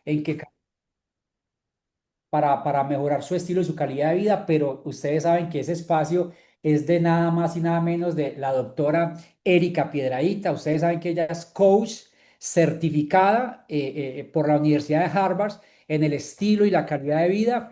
en que para mejorar su estilo y su calidad de vida, pero ustedes saben que ese espacio es de nada más y nada menos de la doctora Erika Piedrahíta. Ustedes saben que ella es coach certificada por la Universidad de Harvard en el estilo y la calidad de vida.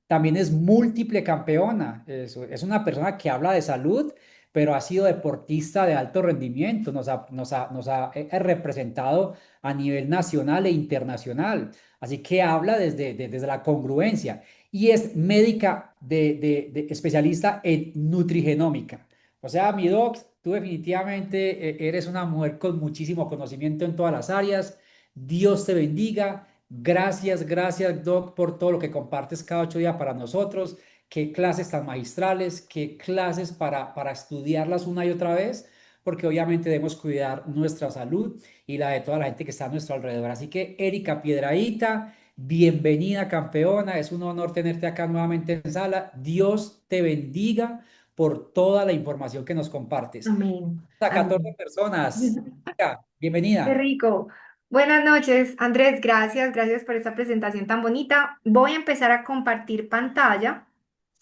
También es múltiple campeona. Es una persona que habla de salud, pero ha sido deportista de alto rendimiento. Nos ha representado a nivel nacional e internacional. Así que habla desde la congruencia y es médica de especialista en nutrigenómica. O sea, mi doc, tú definitivamente eres una mujer con muchísimo conocimiento en todas las áreas. Dios te bendiga. Gracias, gracias, doc, por todo lo que compartes cada 8 días para nosotros. Qué clases tan magistrales, qué clases para estudiarlas una y otra vez, porque obviamente debemos cuidar nuestra salud y la de toda la gente que está a nuestro alrededor. Así que, Erika Piedrahíta, bienvenida campeona, es un honor tenerte acá nuevamente en sala. Dios te bendiga por toda la información que nos compartes. Amén, A 14 amén. personas. Erika, Qué bienvenida. rico. Buenas noches, Andrés, gracias por esta presentación tan bonita. Voy a empezar a compartir pantalla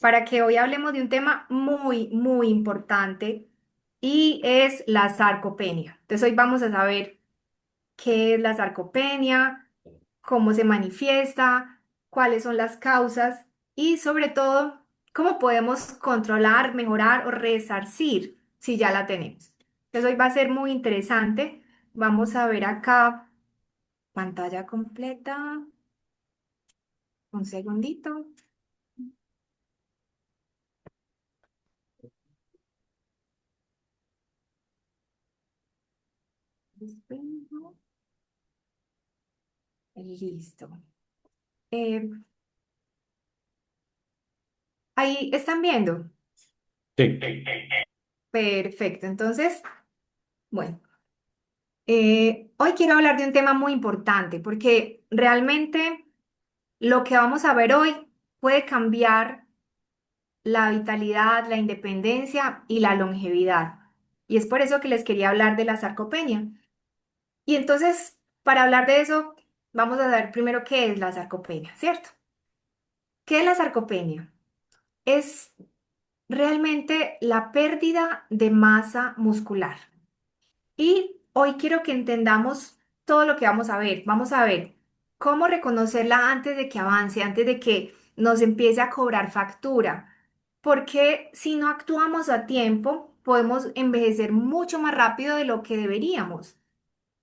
para que hoy hablemos de un tema muy importante y es la sarcopenia. Entonces hoy vamos a saber qué es la sarcopenia, cómo se manifiesta, cuáles son las causas y sobre todo cómo podemos controlar, mejorar o resarcir si ya la tenemos. Entonces hoy va a ser muy interesante. Vamos a ver acá pantalla completa. Un segundito. Listo. Eh, Ahí están viendo. Sí. Perfecto. Entonces, bueno. Hoy quiero hablar de un tema muy importante porque realmente lo que vamos a ver hoy puede cambiar la vitalidad, la independencia y la longevidad. Y es por eso que les quería hablar de la sarcopenia. Y entonces, para hablar de eso, vamos a ver primero qué es la sarcopenia, ¿cierto? ¿Qué es la sarcopenia? Es realmente la pérdida de masa muscular. Y hoy quiero que entendamos todo lo que vamos a ver. Vamos a ver cómo reconocerla antes de que avance, antes de que nos empiece a cobrar factura. Porque si no actuamos a tiempo, podemos envejecer mucho más rápido de lo que deberíamos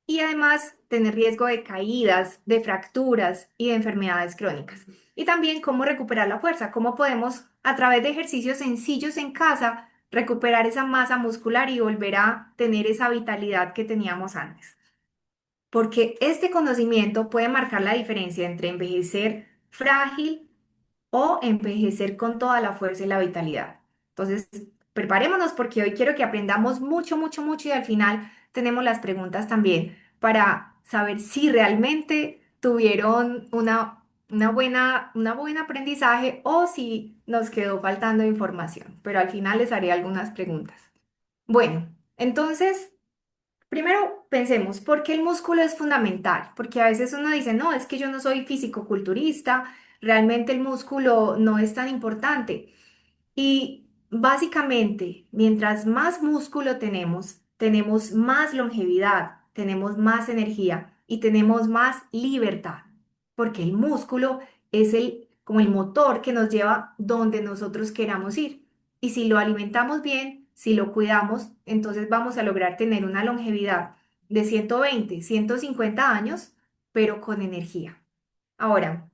y además tener riesgo de caídas, de fracturas y de enfermedades crónicas. Y también cómo recuperar la fuerza, cómo podemos a través de ejercicios sencillos en casa recuperar esa masa muscular y volver a tener esa vitalidad que teníamos antes. Porque este conocimiento puede marcar la diferencia entre envejecer frágil o envejecer con toda la fuerza y la vitalidad. Entonces, preparémonos porque hoy quiero que aprendamos mucho y al final tenemos las preguntas también para saber si realmente tuvieron una buena aprendizaje o si nos quedó faltando información. Pero al final les haré algunas preguntas. Bueno, entonces, primero pensemos, ¿por qué el músculo es fundamental? Porque a veces uno dice, no, es que yo no soy fisicoculturista, realmente el músculo no es tan importante. Y básicamente, mientras más músculo tenemos, tenemos más longevidad, tenemos más energía y tenemos más libertad, porque el músculo es como el motor que nos lleva donde nosotros queramos ir. Y si lo alimentamos bien, si lo cuidamos, entonces vamos a lograr tener una longevidad de 120, 150 años, pero con energía. Ahora,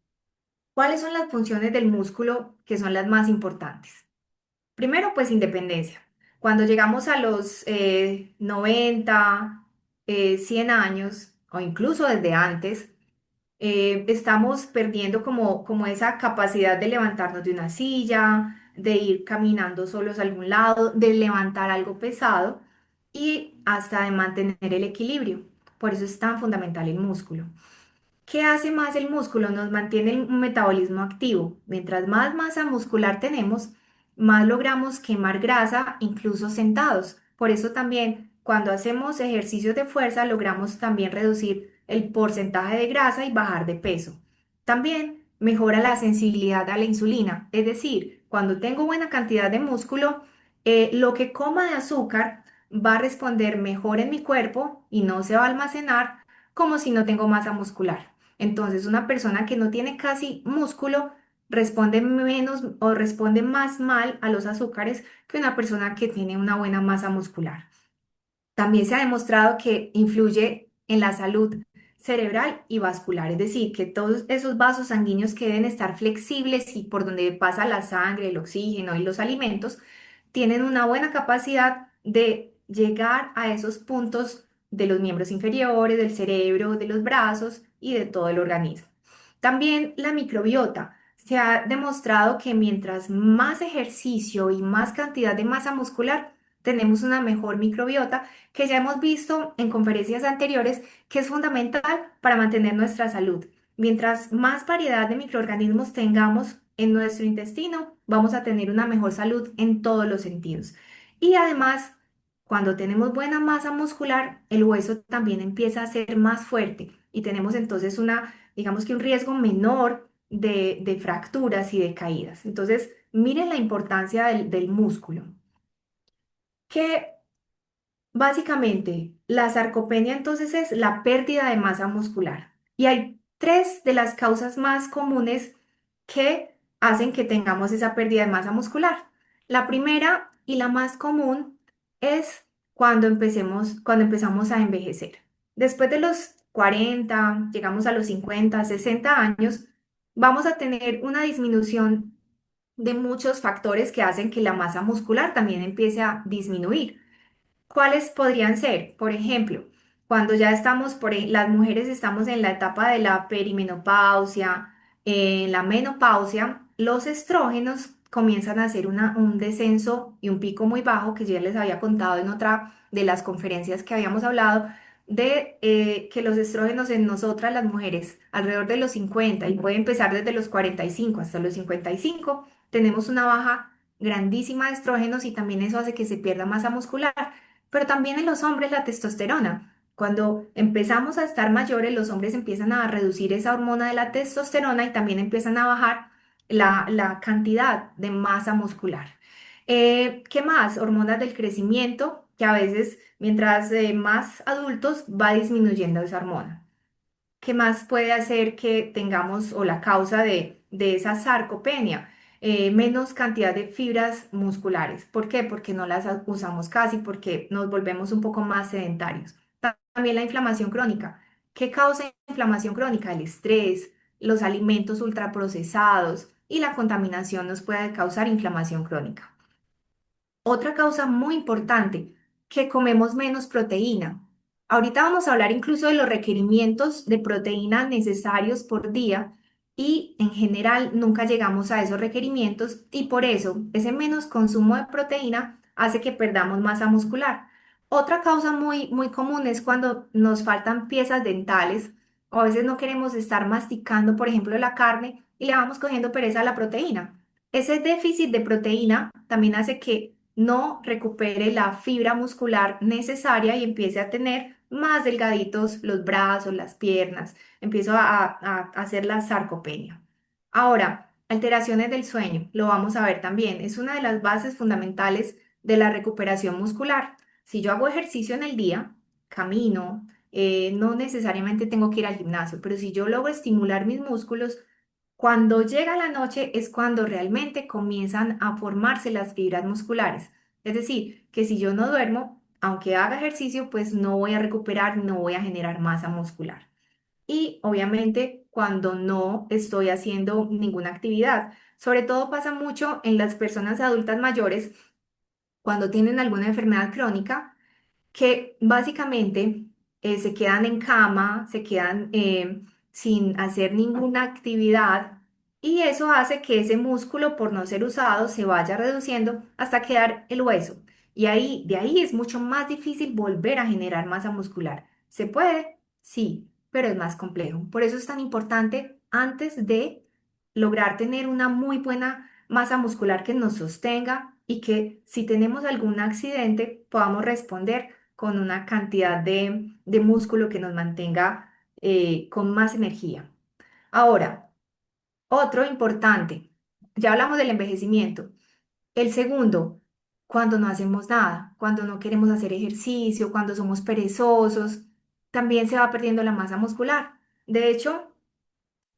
¿cuáles son las funciones del músculo que son las más importantes? Primero, pues independencia. Cuando llegamos a los 90, 100 años o incluso desde antes, estamos perdiendo como esa capacidad de levantarnos de una silla, de ir caminando solos a algún lado, de levantar algo pesado y hasta de mantener el equilibrio. Por eso es tan fundamental el músculo. ¿Qué hace más el músculo? Nos mantiene un metabolismo activo. Mientras más masa muscular tenemos, más logramos quemar grasa, incluso sentados. Por eso también, cuando hacemos ejercicios de fuerza, logramos también reducir el porcentaje de grasa y bajar de peso. También mejora la sensibilidad a la insulina, es decir, cuando tengo buena cantidad de músculo, lo que coma de azúcar va a responder mejor en mi cuerpo y no se va a almacenar como si no tengo masa muscular. Entonces, una persona que no tiene casi músculo responde menos o responde más mal a los azúcares que una persona que tiene una buena masa muscular. También se ha demostrado que influye en la salud cerebral y vascular, es decir, que todos esos vasos sanguíneos que deben estar flexibles y por donde pasa la sangre, el oxígeno y los alimentos, tienen una buena capacidad de llegar a esos puntos de los miembros inferiores, del cerebro, de los brazos y de todo el organismo. También la microbiota. Se ha demostrado que mientras más ejercicio y más cantidad de masa muscular, tenemos una mejor microbiota que ya hemos visto en conferencias anteriores que es fundamental para mantener nuestra salud. Mientras más variedad de microorganismos tengamos en nuestro intestino, vamos a tener una mejor salud en todos los sentidos. Y además, cuando tenemos buena masa muscular, el hueso también empieza a ser más fuerte y tenemos entonces digamos que un riesgo menor de fracturas y de caídas. Entonces, miren la importancia del músculo. ¿Qué Básicamente, la sarcopenia entonces es la pérdida de masa muscular. Y hay tres de las causas más comunes que hacen que tengamos esa pérdida de masa muscular. La primera y la más común es cuando empezamos a envejecer. Después de los 40, llegamos a los 50, 60 años, vamos a tener una disminución de muchos factores que hacen que la masa muscular también empiece a disminuir. ¿Cuáles podrían ser? Por ejemplo, cuando ya estamos, las mujeres estamos en la etapa de la perimenopausia, en la menopausia, los estrógenos comienzan a hacer un descenso y un pico muy bajo, que ya les había contado en otra de las conferencias que habíamos hablado, de que los estrógenos en nosotras, las mujeres, alrededor de los 50 y puede empezar desde los 45 hasta los 55, tenemos una baja grandísima de estrógenos y también eso hace que se pierda masa muscular. Pero también en los hombres la testosterona. Cuando empezamos a estar mayores, los hombres empiezan a reducir esa hormona de la testosterona y también empiezan a bajar la cantidad de masa muscular. ¿Qué más? Hormonas del crecimiento, que a veces mientras más adultos va disminuyendo esa hormona. ¿Qué más puede hacer que tengamos o la causa de esa sarcopenia? Menos cantidad de fibras musculares. ¿Por qué? Porque no las usamos casi, porque nos volvemos un poco más sedentarios. También la inflamación crónica. ¿Qué causa inflamación crónica? El estrés, los alimentos ultraprocesados y la contaminación nos puede causar inflamación crónica. Otra causa muy importante, que comemos menos proteína. Ahorita vamos a hablar incluso de los requerimientos de proteína necesarios por día y en general nunca llegamos a esos requerimientos y por eso ese menos consumo de proteína hace que perdamos masa muscular. Otra causa muy común es cuando nos faltan piezas dentales o a veces no queremos estar masticando, por ejemplo, la carne y le vamos cogiendo pereza a la proteína. Ese déficit de proteína también hace que no recupere la fibra muscular necesaria y empiece a tener más delgaditos los brazos, las piernas, empiezo a hacer la sarcopenia. Ahora, alteraciones del sueño, lo vamos a ver también, es una de las bases fundamentales de la recuperación muscular. Si yo hago ejercicio en el día, camino, no necesariamente tengo que ir al gimnasio, pero si yo logro estimular mis músculos, cuando llega la noche es cuando realmente comienzan a formarse las fibras musculares. Es decir, que si yo no duermo, aunque haga ejercicio, pues no voy a recuperar, no voy a generar masa muscular. Y obviamente cuando no estoy haciendo ninguna actividad. Sobre todo pasa mucho en las personas adultas mayores cuando tienen alguna enfermedad crónica que básicamente se quedan en cama, se quedan sin hacer ninguna actividad y eso hace que ese músculo por no ser usado se vaya reduciendo hasta quedar el hueso. Y de ahí es mucho más difícil volver a generar masa muscular. ¿Se puede? Sí, pero es más complejo. Por eso es tan importante antes de lograr tener una muy buena masa muscular que nos sostenga y que si tenemos algún accidente podamos responder con una cantidad de músculo que nos mantenga con más energía. Ahora, otro importante, ya hablamos del envejecimiento. El segundo, cuando no hacemos nada, cuando no queremos hacer ejercicio, cuando somos perezosos, también se va perdiendo la masa muscular. De hecho,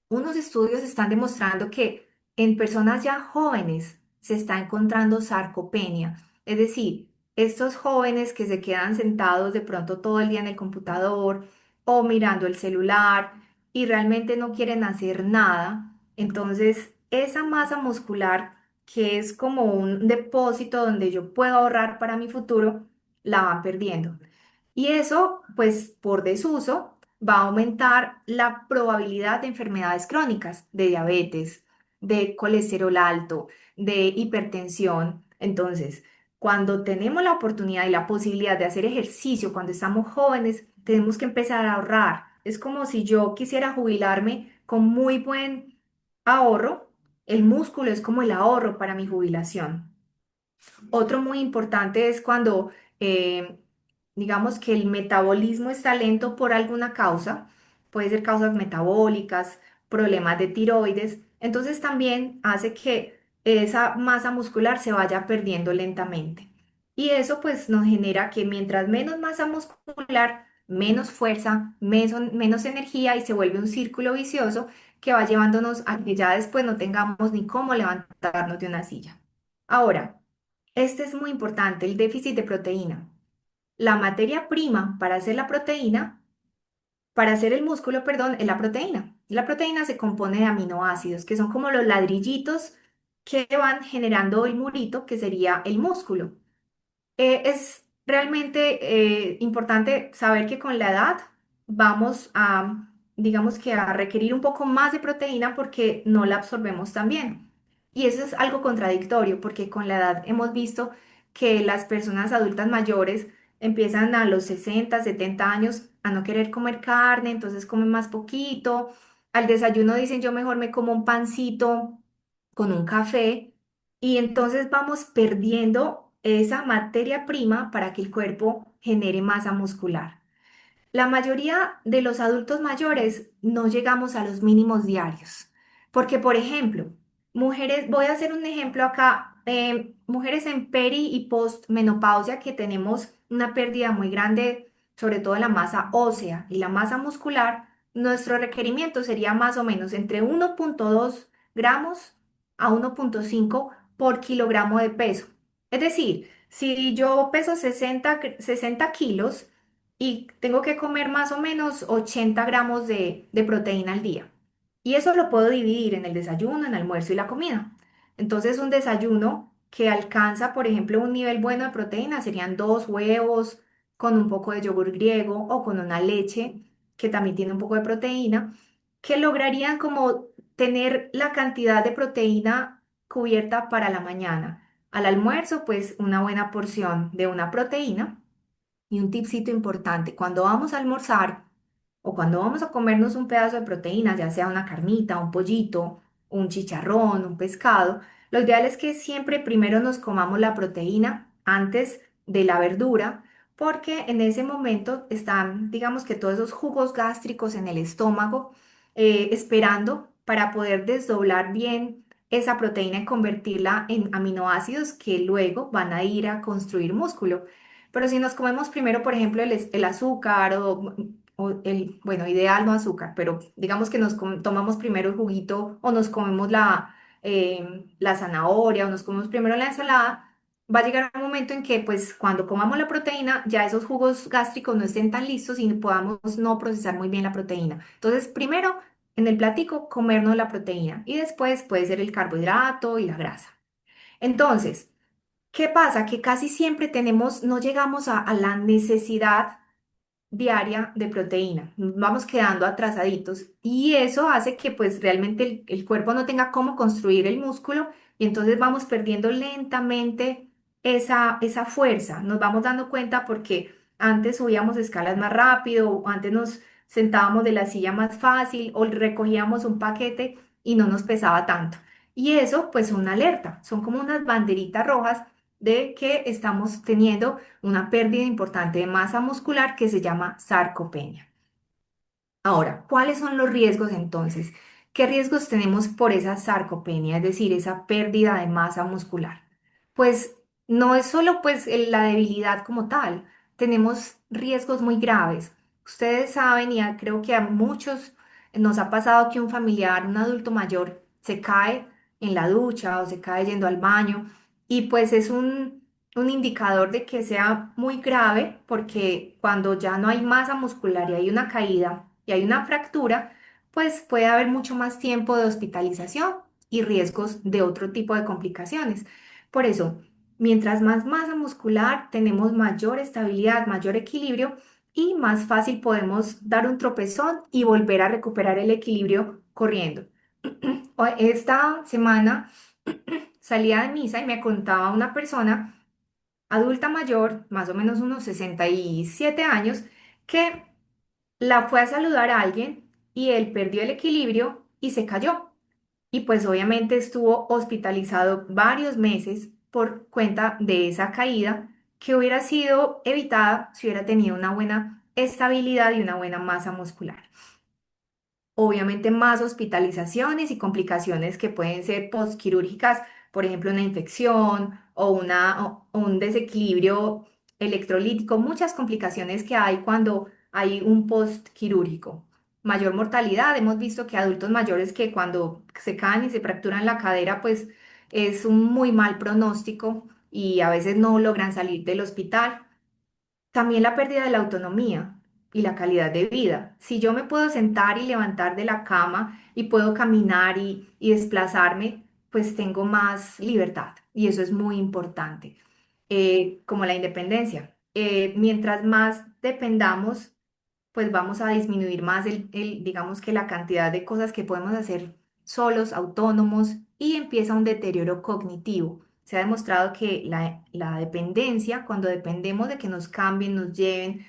unos estudios están demostrando que en personas ya jóvenes se está encontrando sarcopenia, es decir, estos jóvenes que se quedan sentados de pronto todo el día en el computador o mirando el celular y realmente no quieren hacer nada. Entonces, esa masa muscular, que es como un depósito donde yo puedo ahorrar para mi futuro, la van perdiendo. Y eso, pues por desuso, va a aumentar la probabilidad de enfermedades crónicas, de diabetes, de colesterol alto, de hipertensión. Entonces, cuando tenemos la oportunidad y la posibilidad de hacer ejercicio cuando estamos jóvenes, tenemos que empezar a ahorrar. Es como si yo quisiera jubilarme con muy buen ahorro. El músculo es como el ahorro para mi jubilación. Otro muy importante es cuando, eh, digamos que el metabolismo está lento por alguna causa, puede ser causas metabólicas, problemas de tiroides, entonces también hace que esa masa muscular se vaya perdiendo lentamente. Y eso pues nos genera que mientras menos masa muscular, menos fuerza, menos energía y se vuelve un círculo vicioso que va llevándonos a que ya después no tengamos ni cómo levantarnos de una silla. Ahora, este es muy importante, el déficit de proteína. La materia prima para hacer la proteína, para hacer el músculo, perdón, es la proteína. La proteína se compone de aminoácidos, que son como los ladrillitos que van generando el murito, que sería el músculo. Es realmente importante saber que con la edad vamos a, digamos que a requerir un poco más de proteína porque no la absorbemos tan bien. Y eso es algo contradictorio porque con la edad hemos visto que las personas adultas mayores empiezan a los 60, 70 años a no querer comer carne, entonces comen más poquito. Al desayuno dicen yo mejor me como un pancito con un café y entonces vamos perdiendo esa materia prima para que el cuerpo genere masa muscular. La mayoría de los adultos mayores no llegamos a los mínimos diarios, porque por ejemplo, mujeres, voy a hacer un ejemplo acá, mujeres en peri y postmenopausia que tenemos una pérdida muy grande, sobre todo de la masa ósea y la masa muscular, nuestro requerimiento sería más o menos entre 1,2 gramos a 1,5 por kilogramo de peso. Es decir, si yo peso 60 kilos, y tengo que comer más o menos 80 gramos de proteína al día. Y eso lo puedo dividir en el desayuno, en el almuerzo y la comida. Entonces, un desayuno que alcanza, por ejemplo, un nivel bueno de proteína serían 2 huevos con un poco de yogur griego o con una leche que también tiene un poco de proteína, que lograrían como tener la cantidad de proteína cubierta para la mañana. Al almuerzo, pues una buena porción de una proteína y un tipcito importante, cuando vamos a almorzar o cuando vamos a comernos un pedazo de proteína, ya sea una carnita, un pollito, un chicharrón, un pescado, lo ideal es que siempre primero nos comamos la proteína antes de la verdura, porque en ese momento están, digamos que todos esos jugos gástricos en el estómago, esperando para poder desdoblar bien esa proteína y convertirla en aminoácidos que luego van a ir a construir músculo. Pero si nos comemos primero, por ejemplo, el azúcar o el, bueno, ideal no azúcar, pero digamos que tomamos primero el juguito o nos comemos la zanahoria o nos comemos primero la ensalada, va a llegar un momento en que pues cuando comamos la proteína ya esos jugos gástricos no estén tan listos y podamos no procesar muy bien la proteína. Entonces, primero en el platico comernos la proteína y después puede ser el carbohidrato y la grasa. Entonces, ¿qué pasa? Que casi siempre no llegamos a la necesidad diaria de proteína. Vamos quedando atrasaditos y eso hace que pues realmente el cuerpo no tenga cómo construir el músculo y entonces vamos perdiendo lentamente esa fuerza. Nos vamos dando cuenta porque antes subíamos escalas más rápido, o antes nos sentábamos de la silla más fácil o recogíamos un paquete y no nos pesaba tanto. Y eso pues una alerta, son como unas banderitas rojas de que estamos teniendo una pérdida importante de masa muscular que se llama sarcopenia. Ahora, ¿cuáles son los riesgos entonces? ¿Qué riesgos tenemos por esa sarcopenia, es decir, esa pérdida de masa muscular? Pues no es solo pues la debilidad como tal, tenemos riesgos muy graves. Ustedes saben creo que a muchos nos ha pasado que un familiar, un adulto mayor, se cae en la ducha o se cae yendo al baño y pues es un indicador de que sea muy grave porque cuando ya no hay masa muscular y hay una caída y hay una fractura, pues puede haber mucho más tiempo de hospitalización y riesgos de otro tipo de complicaciones. Por eso, mientras más masa muscular, tenemos mayor estabilidad, mayor equilibrio y más fácil podemos dar un tropezón y volver a recuperar el equilibrio corriendo. Esta semana salía de misa y me contaba una persona adulta mayor, más o menos unos 67 años, que la fue a saludar a alguien y él perdió el equilibrio y se cayó. Y pues obviamente estuvo hospitalizado varios meses por cuenta de esa caída que hubiera sido evitada si hubiera tenido una buena estabilidad y una buena masa muscular. Obviamente más hospitalizaciones y complicaciones que pueden ser postquirúrgicas, por ejemplo, una infección o un desequilibrio electrolítico, muchas complicaciones que hay cuando hay un postquirúrgico. Mayor mortalidad, hemos visto que adultos mayores que cuando se caen y se fracturan la cadera, pues es un muy mal pronóstico y a veces no logran salir del hospital. También la pérdida de la autonomía y la calidad de vida. Si yo me puedo sentar y levantar de la cama y puedo caminar y desplazarme, pues tengo más libertad y eso es muy importante. Como la independencia. Mientras más dependamos, pues vamos a disminuir más digamos que la cantidad de cosas que podemos hacer solos, autónomos, y empieza un deterioro cognitivo. Se ha demostrado que la dependencia, cuando dependemos de que nos cambien, nos lleven,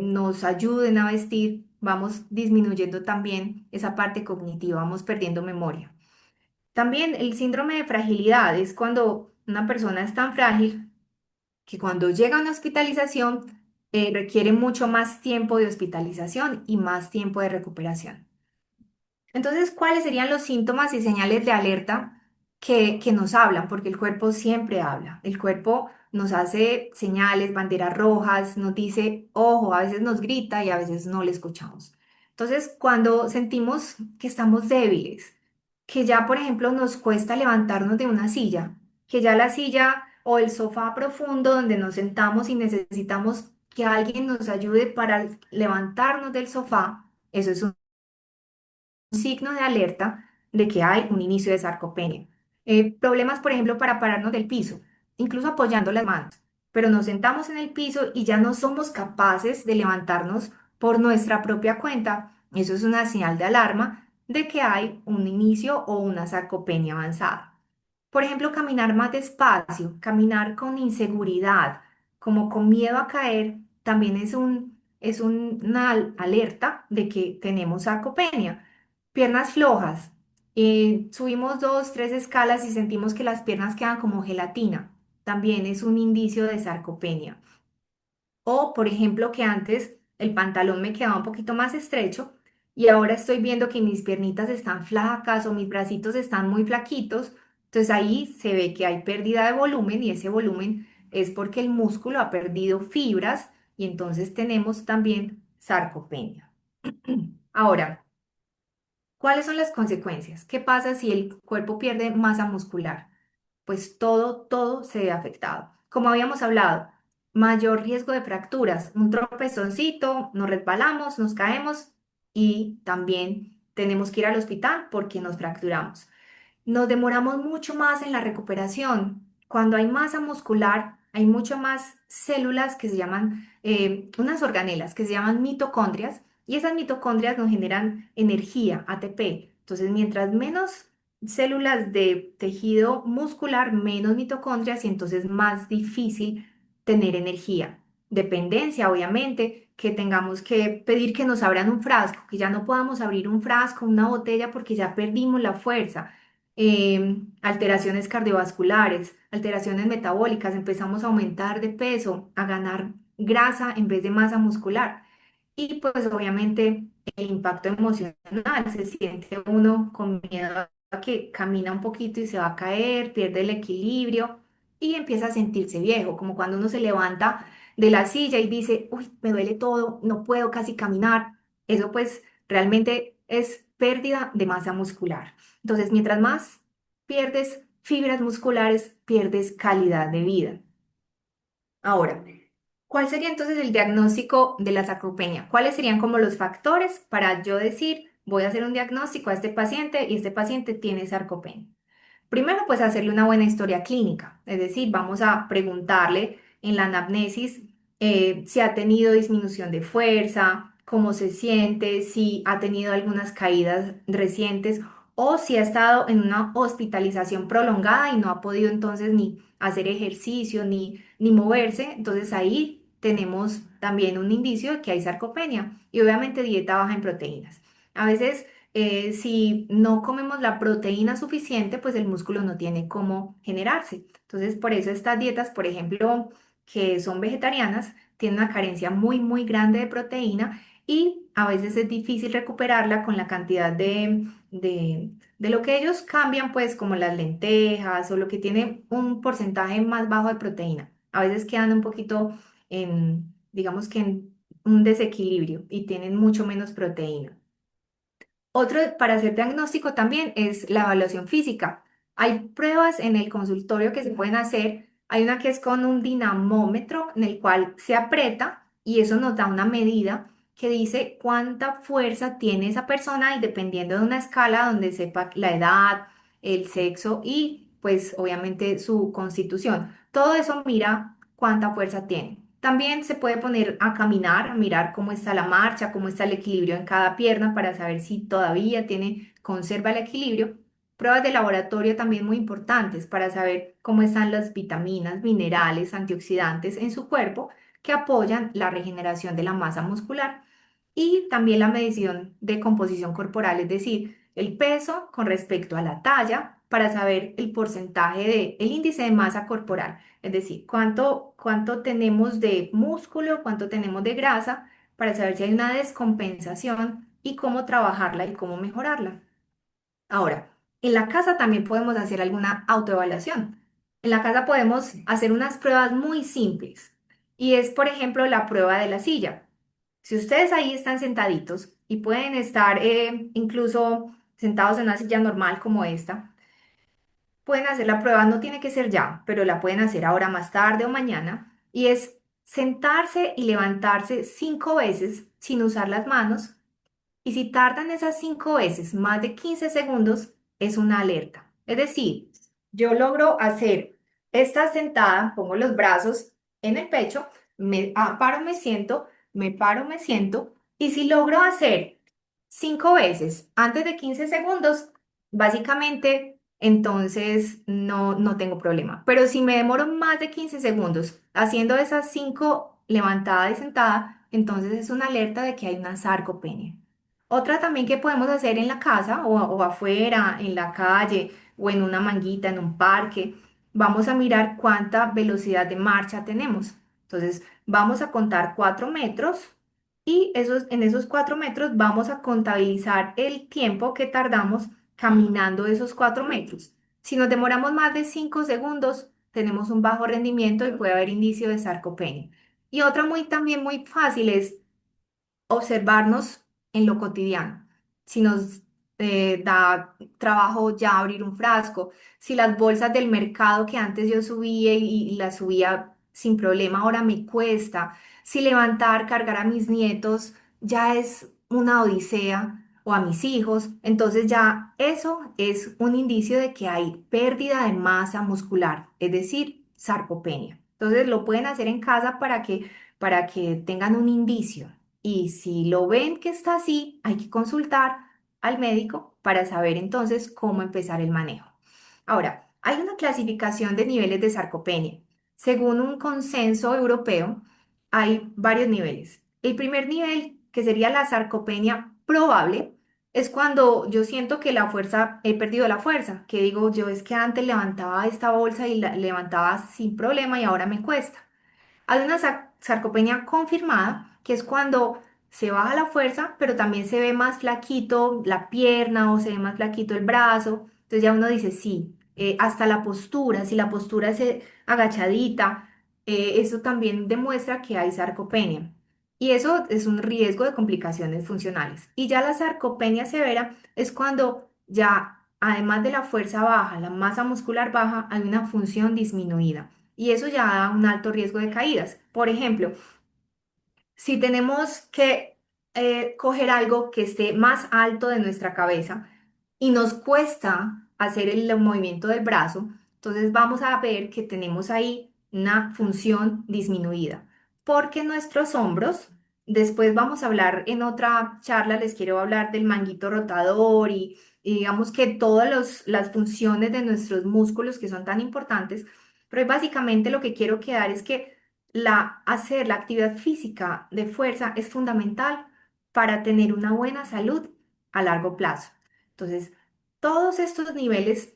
nos ayuden a vestir, vamos disminuyendo también esa parte cognitiva, vamos perdiendo memoria. También el síndrome de fragilidad es cuando una persona es tan frágil que cuando llega a una hospitalización requiere mucho más tiempo de hospitalización y más tiempo de recuperación. Entonces, ¿cuáles serían los síntomas y señales de alerta que nos hablan? Porque el cuerpo siempre habla. El cuerpo nos hace señales, banderas rojas, nos dice, ojo, a veces nos grita y a veces no le escuchamos. Entonces, cuando sentimos que estamos débiles, que ya, por ejemplo, nos cuesta levantarnos de una silla, que ya la silla o el sofá profundo donde nos sentamos y necesitamos que alguien nos ayude para levantarnos del sofá, eso es signo de alerta de que hay un inicio de sarcopenia. Problemas, por ejemplo, para pararnos del piso, incluso apoyando las manos, pero nos sentamos en el piso y ya no somos capaces de levantarnos por nuestra propia cuenta. Eso es una señal de alarma de que hay un inicio o una sarcopenia avanzada. Por ejemplo, caminar más despacio, caminar con inseguridad, como con miedo a caer, también una alerta de que tenemos sarcopenia. Piernas flojas. Subimos dos, tres escalas y sentimos que las piernas quedan como gelatina. También es un indicio de sarcopenia. O, por ejemplo, que antes el pantalón me quedaba un poquito más estrecho y ahora estoy viendo que mis piernitas están flacas o mis bracitos están muy flaquitos. Entonces ahí se ve que hay pérdida de volumen y ese volumen es porque el músculo ha perdido fibras y entonces tenemos también sarcopenia. Ahora, ¿cuáles son las consecuencias? ¿Qué pasa si el cuerpo pierde masa muscular? Pues todo se ve afectado. Como habíamos hablado, mayor riesgo de fracturas, un tropezoncito, nos resbalamos, nos caemos y también tenemos que ir al hospital porque nos fracturamos. Nos demoramos mucho más en la recuperación. Cuando hay masa muscular, hay mucho más células que se llaman, unas organelas que se llaman mitocondrias, y esas mitocondrias nos generan energía, ATP. Entonces, mientras menos células de tejido muscular, menos mitocondrias y entonces más difícil tener energía. Dependencia, obviamente, que tengamos que pedir que nos abran un frasco, que ya no podamos abrir un frasco, una botella porque ya perdimos la fuerza. Alteraciones cardiovasculares, alteraciones metabólicas, empezamos a aumentar de peso, a ganar grasa en vez de masa muscular. y pues obviamente el impacto emocional, se siente uno con miedo a que camina un poquito y se va a caer, pierde el equilibrio y empieza a sentirse viejo, como cuando uno se levanta de la silla y dice, uy, me duele todo, no puedo casi caminar. Eso pues realmente es pérdida de masa muscular. Entonces, mientras más pierdes fibras musculares, pierdes calidad de vida. Ahora, ¿cuál sería entonces el diagnóstico de la sarcopenia? ¿Cuáles serían como los factores para yo decir, voy a hacer un diagnóstico a este paciente y este paciente tiene sarcopenia? Primero, pues hacerle una buena historia clínica, es decir, vamos a preguntarle en la anamnesis si ha tenido disminución de fuerza, cómo se siente, si ha tenido algunas caídas recientes o si ha estado en una hospitalización prolongada y no ha podido entonces ni hacer ejercicio ni moverse. Entonces ahí tenemos también un indicio de que hay sarcopenia y obviamente dieta baja en proteínas. A veces si no comemos la proteína suficiente, pues el músculo no tiene cómo generarse. Entonces, por eso estas dietas, por ejemplo, que son vegetarianas, tienen una carencia muy grande de proteína y a veces es difícil recuperarla con la cantidad de lo que ellos cambian, pues como las lentejas o lo que tiene un porcentaje más bajo de proteína. A veces quedan un poquito en, digamos que en un desequilibrio y tienen mucho menos proteína. Otro para hacer diagnóstico también es la evaluación física. Hay pruebas en el consultorio que se pueden hacer. Hay una que es con un dinamómetro en el cual se aprieta y eso nos da una medida que dice cuánta fuerza tiene esa persona y dependiendo de una escala donde sepa la edad, el sexo y pues obviamente su constitución. Todo eso mira cuánta fuerza tiene. También se puede poner a caminar, mirar cómo está la marcha, cómo está el equilibrio en cada pierna para saber si todavía conserva el equilibrio. Pruebas de laboratorio también muy importantes para saber cómo están las vitaminas, minerales, antioxidantes en su cuerpo que apoyan la regeneración de la masa muscular. Y también la medición de composición corporal, es decir, el peso con respecto a la talla para saber el porcentaje el índice de masa corporal. Es decir, cuánto tenemos de músculo, cuánto tenemos de grasa, para saber si hay una descompensación y cómo trabajarla y cómo mejorarla. Ahora, en la casa también podemos hacer alguna autoevaluación. En la casa podemos hacer unas pruebas muy simples y es, por ejemplo, la prueba de la silla. Si ustedes ahí están sentaditos y pueden estar incluso sentados en una silla normal como esta, pueden hacer la prueba, no tiene que ser ya, pero la pueden hacer ahora más tarde o mañana, y es sentarse y levantarse 5 veces sin usar las manos, y si tardan esas 5 veces más de 15 segundos, es una alerta. Es decir, yo logro hacer esta sentada, pongo los brazos en el pecho, paro, me paro, me siento, y si logro hacer 5 veces antes de 15 segundos, básicamente entonces no tengo problema. Pero si me demoro más de 15 segundos haciendo esas 5 levantada y sentada, entonces es una alerta de que hay una sarcopenia. Otra también que podemos hacer en la casa o afuera, en la calle o en una manguita, en un parque, vamos a mirar cuánta velocidad de marcha tenemos. Entonces, vamos a contar 4 metros y en esos 4 metros vamos a contabilizar el tiempo que tardamos caminando esos 4 metros. Si nos demoramos más de 5 segundos, tenemos un bajo rendimiento y puede haber indicio de sarcopenia. Y otra también muy fácil es observarnos en lo cotidiano. Si nos da trabajo ya abrir un frasco, si las bolsas del mercado que antes yo subía y las subía sin problema, ahora me cuesta, si levantar, cargar a mis nietos ya es una odisea o a mis hijos, entonces ya eso es un indicio de que hay pérdida de masa muscular, es decir, sarcopenia. Entonces lo pueden hacer en casa para que tengan un indicio. Y si lo ven que está así, hay que consultar al médico para saber entonces cómo empezar el manejo. Ahora, hay una clasificación de niveles de sarcopenia. Según un consenso europeo, hay varios niveles. El primer nivel, que sería la sarcopenia probable, es cuando yo siento que la fuerza, he perdido la fuerza, que digo yo es que antes levantaba esta bolsa y la levantaba sin problema y ahora me cuesta. Hay una sarcopenia confirmada, que es cuando se baja la fuerza, pero también se ve más flaquito la pierna o se ve más flaquito el brazo. Entonces ya uno dice, sí, hasta la postura, si la postura es agachadita, eso también demuestra que hay sarcopenia. Y eso es un riesgo de complicaciones funcionales. Y ya la sarcopenia severa es cuando ya, además de la fuerza baja, la masa muscular baja, hay una función disminuida. Y eso ya da un alto riesgo de caídas. Por ejemplo, si tenemos que coger algo que esté más alto de nuestra cabeza y nos cuesta hacer el movimiento del brazo, entonces vamos a ver que tenemos ahí una función disminuida. Porque nuestros hombros, después vamos a hablar en otra charla, les quiero hablar del manguito rotador y digamos que todas las funciones de nuestros músculos que son tan importantes, pero básicamente lo que quiero quedar es que hacer la actividad física de fuerza es fundamental para tener una buena salud a largo plazo. Entonces, todos estos niveles,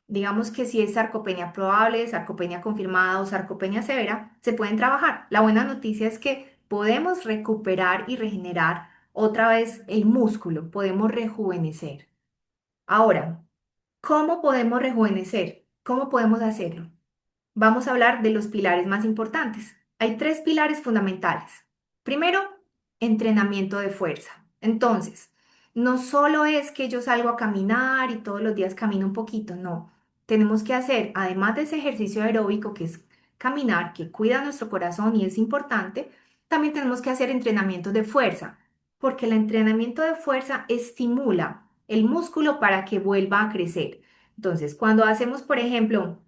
digamos que si es sarcopenia probable, sarcopenia confirmada o sarcopenia severa, se pueden trabajar. La buena noticia es que podemos recuperar y regenerar otra vez el músculo, podemos rejuvenecer. Ahora, ¿cómo podemos rejuvenecer? ¿Cómo podemos hacerlo? Vamos a hablar de los pilares más importantes. Hay tres pilares fundamentales. Primero, entrenamiento de fuerza. Entonces, no solo es que yo salgo a caminar y todos los días camino un poquito, no. Tenemos que hacer, además de ese ejercicio aeróbico que es caminar, que cuida nuestro corazón y es importante, también tenemos que hacer entrenamientos de fuerza, porque el entrenamiento de fuerza estimula el músculo para que vuelva a crecer. Entonces, cuando hacemos, por ejemplo,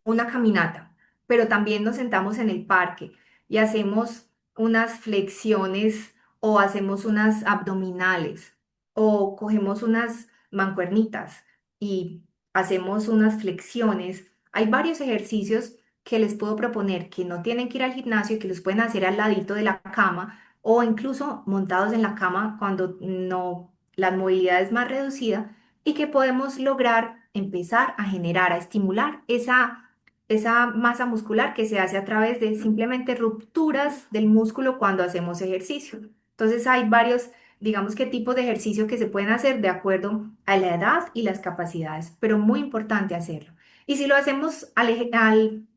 una caminata, pero también nos sentamos en el parque y hacemos unas flexiones o hacemos unas abdominales o cogemos unas mancuernitas y hacemos unas flexiones. Hay varios ejercicios que les puedo proponer que no tienen que ir al gimnasio y que los pueden hacer al ladito de la cama o incluso montados en la cama cuando no la movilidad es más reducida y que podemos lograr empezar a generar, a estimular esa masa muscular que se hace a través de simplemente rupturas del músculo cuando hacemos ejercicio. Entonces hay varios, digamos que tipos de ejercicio que se pueden hacer de acuerdo a la edad y las capacidades, pero muy importante hacerlo. Y si lo hacemos al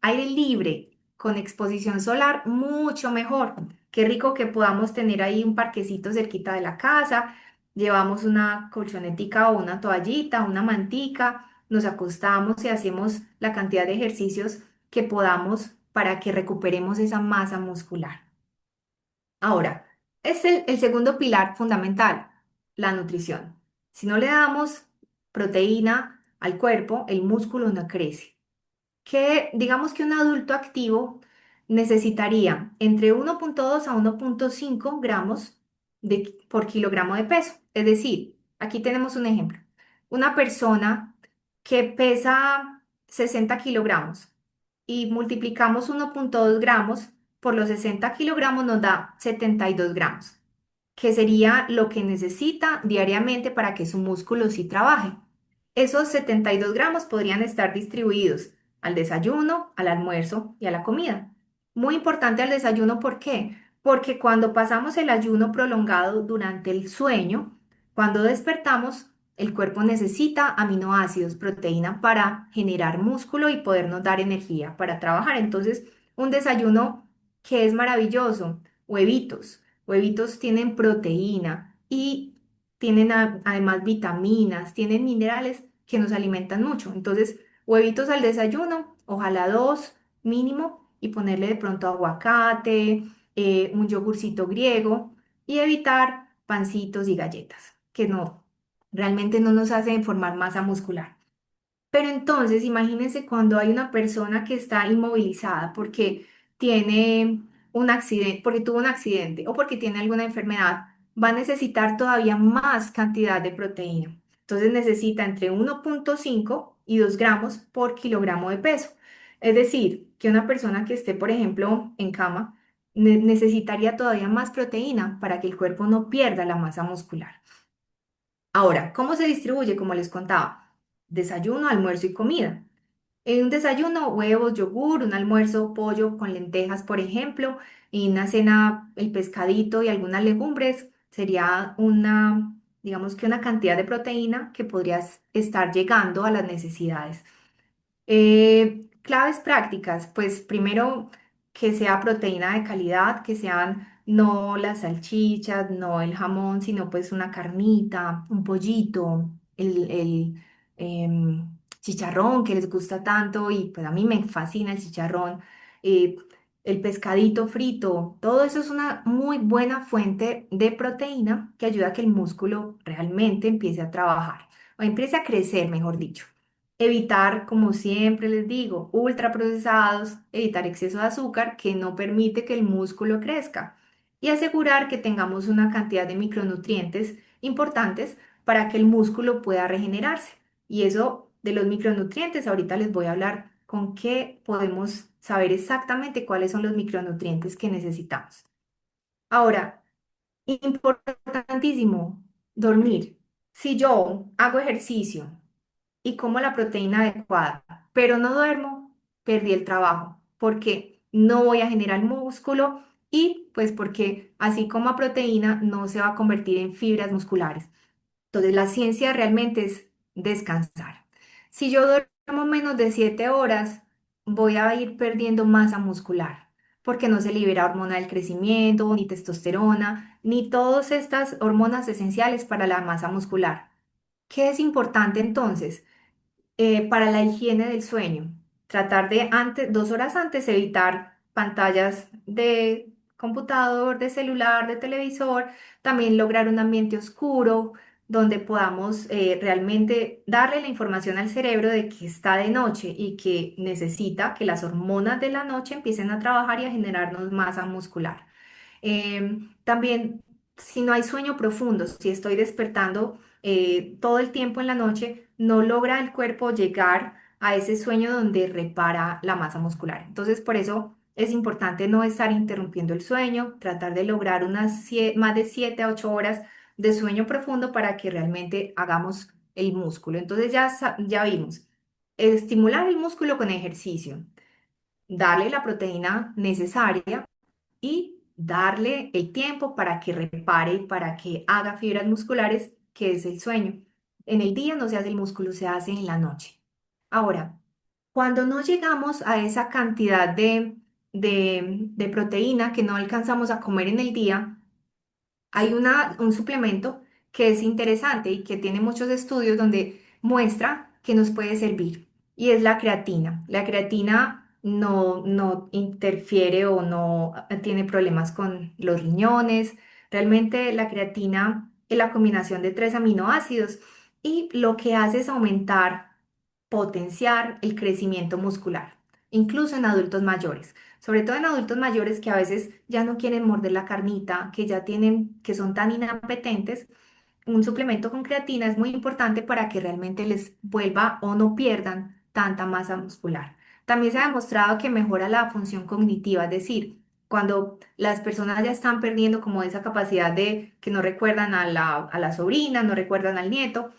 aire libre, con exposición solar, mucho mejor. Qué rico que podamos tener ahí un parquecito cerquita de la casa, llevamos una colchonetica o una toallita, una mantica, nos acostamos y hacemos la cantidad de ejercicios que podamos para que recuperemos esa masa muscular. Ahora, es el segundo pilar fundamental, la nutrición. Si no le damos proteína al cuerpo, el músculo no crece. Que digamos que un adulto activo necesitaría entre 1,2 a 1,5 gramos por kilogramo de peso. Es decir, aquí tenemos un ejemplo. Una persona que pesa 60 kilogramos y multiplicamos 1,2 gramos por los 60 kilogramos nos da 72 gramos, que sería lo que necesita diariamente para que su músculo sí trabaje. Esos 72 gramos podrían estar distribuidos al desayuno, al almuerzo y a la comida. Muy importante al desayuno, ¿por qué? Porque cuando pasamos el ayuno prolongado durante el sueño, cuando despertamos, el cuerpo necesita aminoácidos, proteína para generar músculo y podernos dar energía para trabajar. Entonces, un desayuno que es maravilloso, huevitos. Huevitos tienen proteína y tienen además vitaminas, tienen minerales que nos alimentan mucho. Entonces, huevitos al desayuno, ojalá dos mínimo, y ponerle de pronto aguacate, un yogurcito griego y evitar pancitos y galletas, que no, realmente no nos hacen formar masa muscular. Pero entonces, imagínense cuando hay una persona que está inmovilizada porque tiene un accidente, porque tuvo un accidente o porque tiene alguna enfermedad, va a necesitar todavía más cantidad de proteína. Entonces necesita entre 1,5 y 2 gramos por kilogramo de peso. Es decir, que una persona que esté, por ejemplo, en cama, necesitaría todavía más proteína para que el cuerpo no pierda la masa muscular. Ahora, ¿cómo se distribuye? Como les contaba, desayuno, almuerzo y comida. En un desayuno, huevos, yogur, un almuerzo, pollo con lentejas, por ejemplo, y una cena, el pescadito y algunas legumbres, sería una, digamos que una cantidad de proteína que podrías estar llegando a las necesidades. Claves prácticas, pues primero que sea proteína de calidad, que sean no las salchichas, no el jamón, sino pues una carnita, un pollito, el chicharrón que les gusta tanto y pues a mí me fascina el chicharrón, eh, el pescadito frito, todo eso es una muy buena fuente de proteína que ayuda a que el músculo realmente empiece a trabajar o empiece a crecer, mejor dicho. Evitar, como siempre les digo, ultraprocesados, evitar exceso de azúcar que no permite que el músculo crezca y asegurar que tengamos una cantidad de micronutrientes importantes para que el músculo pueda regenerarse. Y eso de los micronutrientes, ahorita les voy a hablar con qué podemos saber exactamente cuáles son los micronutrientes que necesitamos. Ahora, importantísimo, dormir. Si yo hago ejercicio, y como la proteína adecuada, pero no duermo, perdí el trabajo, porque no voy a generar músculo y pues porque así como a proteína no se va a convertir en fibras musculares. Entonces la ciencia realmente es descansar. Si yo duermo menos de 7 horas, voy a ir perdiendo masa muscular, porque no se libera hormona del crecimiento, ni testosterona, ni todas estas hormonas esenciales para la masa muscular. ¿Qué es importante entonces? Para la higiene del sueño, tratar de antes, 2 horas antes, evitar pantallas de computador, de celular, de televisor, también lograr un ambiente oscuro donde podamos realmente darle la información al cerebro de que está de noche y que necesita que las hormonas de la noche empiecen a trabajar y a generarnos masa muscular. También, si no hay sueño profundo, si estoy despertando todo el tiempo en la noche, no logra el cuerpo llegar a ese sueño donde repara la masa muscular. Entonces, por eso es importante no estar interrumpiendo el sueño, tratar de lograr más de 7 a 8 horas de sueño profundo para que realmente hagamos el músculo. Entonces, ya vimos, estimular el músculo con ejercicio, darle la proteína necesaria y darle el tiempo para que repare, para que haga fibras musculares, que es el sueño. En el día no se hace el músculo, se hace en la noche. Ahora, cuando no llegamos a esa cantidad de proteína que no alcanzamos a comer en el día, hay un suplemento que es interesante y que tiene muchos estudios donde muestra que nos puede servir y es la creatina. La creatina no interfiere o no tiene problemas con los riñones. Realmente la creatina es la combinación de 3 aminoácidos y lo que hace es aumentar, potenciar el crecimiento muscular, incluso en adultos mayores. Sobre todo en adultos mayores que a veces ya no quieren morder la carnita, que ya tienen, que son tan inapetentes, un suplemento con creatina es muy importante para que realmente les vuelva o no pierdan tanta masa muscular. También se ha demostrado que mejora la función cognitiva, es decir, cuando las personas ya están perdiendo como esa capacidad de que no recuerdan a la sobrina, no recuerdan al nieto,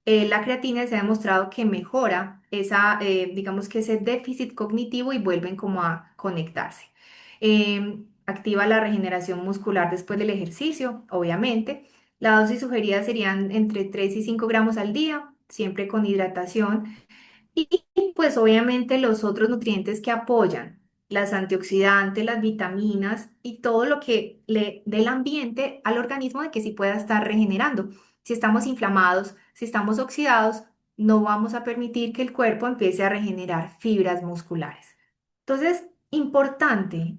la creatina se ha demostrado que mejora digamos que ese déficit cognitivo y vuelven como a conectarse. Activa la regeneración muscular después del ejercicio, obviamente. La dosis sugerida serían entre 3 y 5 gramos al día, siempre con hidratación. Y pues obviamente los otros nutrientes que apoyan, las antioxidantes, las vitaminas y todo lo que le dé el ambiente al organismo de que sí pueda estar regenerando. Si estamos inflamados, si estamos oxidados, no vamos a permitir que el cuerpo empiece a regenerar fibras musculares. Entonces, importante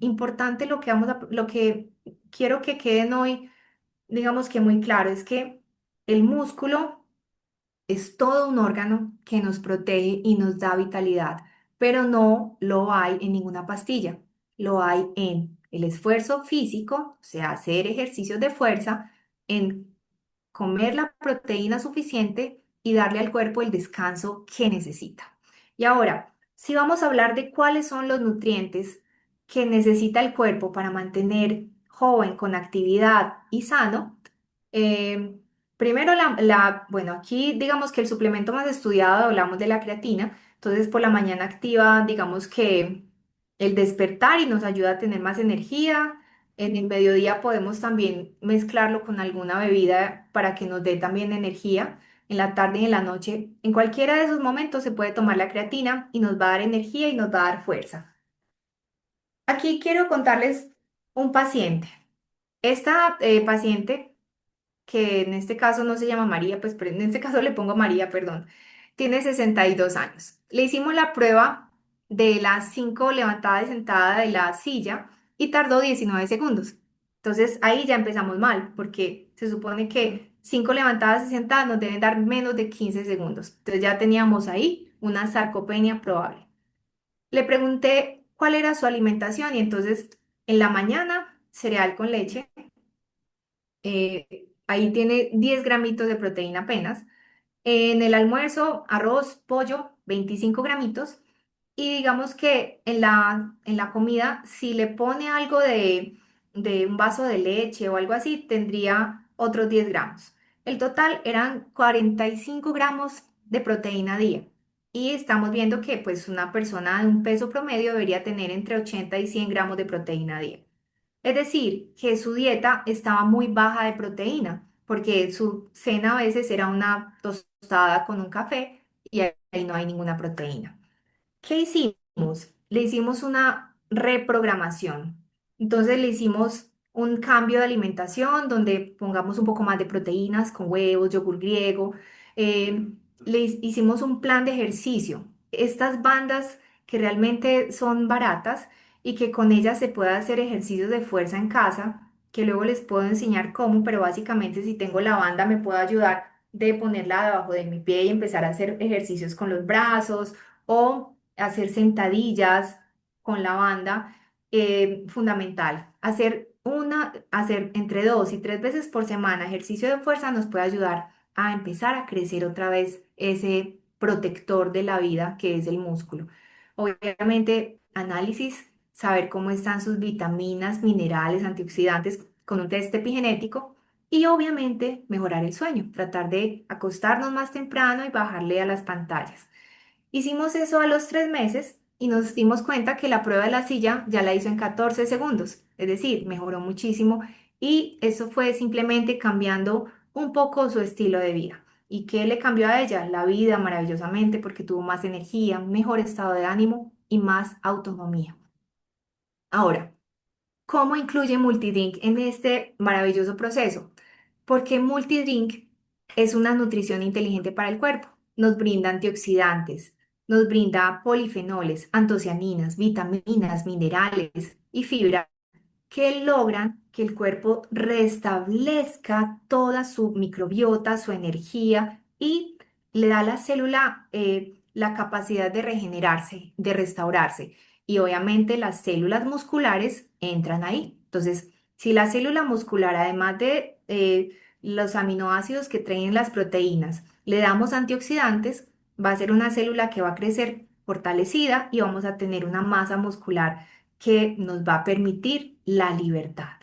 lo que quiero que queden hoy, digamos que muy claro, es que el músculo es todo un órgano que nos protege y nos da vitalidad, pero no lo hay en ninguna pastilla. Lo hay en el esfuerzo físico, o sea, hacer ejercicios de fuerza, en comer la proteína suficiente y darle al cuerpo el descanso que necesita. Y ahora, si vamos a hablar de cuáles son los nutrientes que necesita el cuerpo para mantener joven, con actividad y sano, eh, primero, bueno, aquí digamos que el suplemento más estudiado, hablamos de la creatina. Entonces por la mañana activa, digamos que el despertar y nos ayuda a tener más energía. En el mediodía podemos también mezclarlo con alguna bebida para que nos dé también energía. En la tarde y en la noche, en cualquiera de esos momentos se puede tomar la creatina y nos va a dar energía y nos va a dar fuerza. Aquí quiero contarles un paciente. Esta paciente, que en este caso no se llama María, pues pero en este caso le pongo María, perdón, tiene 62 años. Le hicimos la prueba de las 5 levantadas y sentada de la silla y tardó 19 segundos. Entonces ahí ya empezamos mal, porque se supone que 5 levantadas y sentadas nos deben dar menos de 15 segundos. Entonces ya teníamos ahí una sarcopenia probable. Le pregunté cuál era su alimentación y entonces en la mañana cereal con leche, ahí tiene 10 gramitos de proteína apenas. En el almuerzo, arroz, pollo, 25 gramitos. Y digamos que en la comida, si le pone algo de un vaso de leche o algo así, tendría otros 10 gramos. El total eran 45 gramos de proteína día. Y estamos viendo que pues una persona de un peso promedio debería tener entre 80 y 100 gramos de proteína día. Es decir, que su dieta estaba muy baja de proteína, porque su cena a veces era una tostada con un café y ahí no hay ninguna proteína. ¿Qué hicimos? Le hicimos una reprogramación. Entonces le hicimos un cambio de alimentación donde pongamos un poco más de proteínas con huevos, yogur griego. eh, hicimos un plan de ejercicio. Estas bandas que realmente son baratas y que con ellas se puede hacer ejercicios de fuerza en casa, que luego les puedo enseñar cómo, pero básicamente si tengo la banda me puedo ayudar de ponerla debajo de mi pie y empezar a hacer ejercicios con los brazos o hacer sentadillas con la banda, fundamental. Hacer entre 2 y 3 veces por semana ejercicio de fuerza nos puede ayudar a empezar a crecer otra vez ese protector de la vida que es el músculo. Obviamente, análisis, saber cómo están sus vitaminas, minerales, antioxidantes con un test epigenético y obviamente mejorar el sueño, tratar de acostarnos más temprano y bajarle a las pantallas. Hicimos eso a los 3 meses y nos dimos cuenta que la prueba de la silla ya la hizo en 14 segundos, es decir, mejoró muchísimo y eso fue simplemente cambiando un poco su estilo de vida. ¿Y qué le cambió a ella? La vida maravillosamente porque tuvo más energía, mejor estado de ánimo y más autonomía. Ahora, ¿cómo incluye Multidrink en este maravilloso proceso? Porque Multidrink es una nutrición inteligente para el cuerpo. Nos brinda antioxidantes, nos brinda polifenoles, antocianinas, vitaminas, minerales y fibra que logran que el cuerpo restablezca toda su microbiota, su energía y le da a la célula la capacidad de regenerarse, de restaurarse. Y obviamente las células musculares entran ahí. Entonces, si la célula muscular, además de los aminoácidos que traen las proteínas, le damos antioxidantes, va a ser una célula que va a crecer fortalecida y vamos a tener una masa muscular que nos va a permitir la libertad.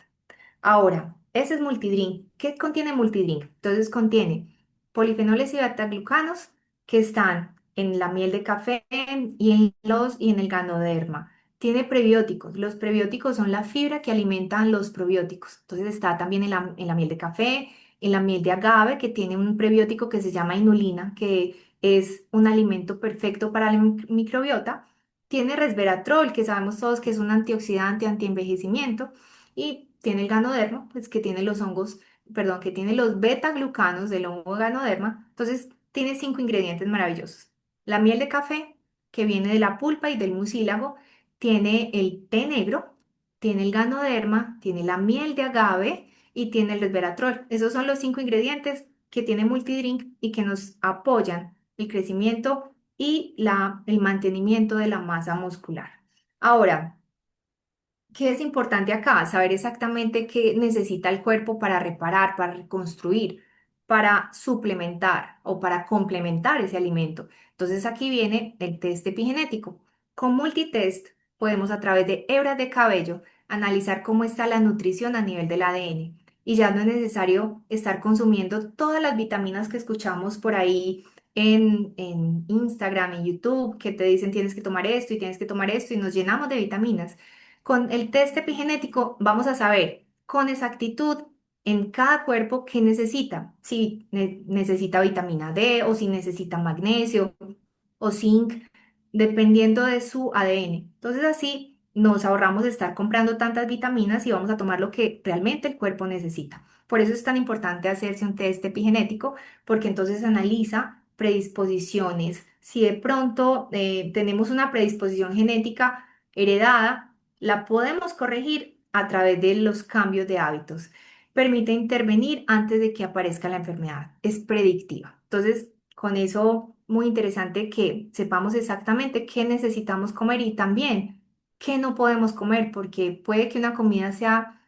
Ahora, ese es multidrink. ¿Qué contiene multidrink? Entonces contiene polifenoles y betaglucanos que están en la miel de café y en el ganoderma. Tiene prebióticos. Los prebióticos son la fibra que alimentan los probióticos. Entonces está también en la miel de café, en la miel de agave, que tiene un prebiótico que se llama inulina, que es un alimento perfecto para la microbiota. Tiene resveratrol, que sabemos todos que es un antioxidante, antienvejecimiento y tiene el ganoderma, pues que tiene los hongos, perdón, que tiene los beta-glucanos del hongo ganoderma. Entonces, tiene 5 ingredientes maravillosos. La miel de café, que viene de la pulpa y del mucílago, tiene el té negro, tiene el ganoderma, tiene la miel de agave y tiene el resveratrol. Esos son los 5 ingredientes que tiene Multidrink y que nos apoyan el crecimiento y el mantenimiento de la masa muscular. Ahora, ¿qué es importante acá? Saber exactamente qué necesita el cuerpo para reparar, para reconstruir, para suplementar o para complementar ese alimento. Entonces aquí viene el test epigenético. Con multitest podemos a través de hebras de cabello analizar cómo está la nutrición a nivel del ADN. Y ya no es necesario estar consumiendo todas las vitaminas que escuchamos por ahí en Instagram, en YouTube, que te dicen tienes que tomar esto y tienes que tomar esto y nos llenamos de vitaminas. Con el test epigenético vamos a saber con exactitud en cada cuerpo qué necesita, si necesita vitamina D o si necesita magnesio o zinc, dependiendo de su ADN. Entonces así nos ahorramos de estar comprando tantas vitaminas y vamos a tomar lo que realmente el cuerpo necesita. Por eso es tan importante hacerse un test epigenético, porque entonces analiza predisposiciones. Si de pronto tenemos una predisposición genética heredada, la podemos corregir a través de los cambios de hábitos. Permite intervenir antes de que aparezca la enfermedad. Es predictiva. Entonces, con eso, muy interesante que sepamos exactamente qué necesitamos comer y también qué no podemos comer, porque puede que una comida sea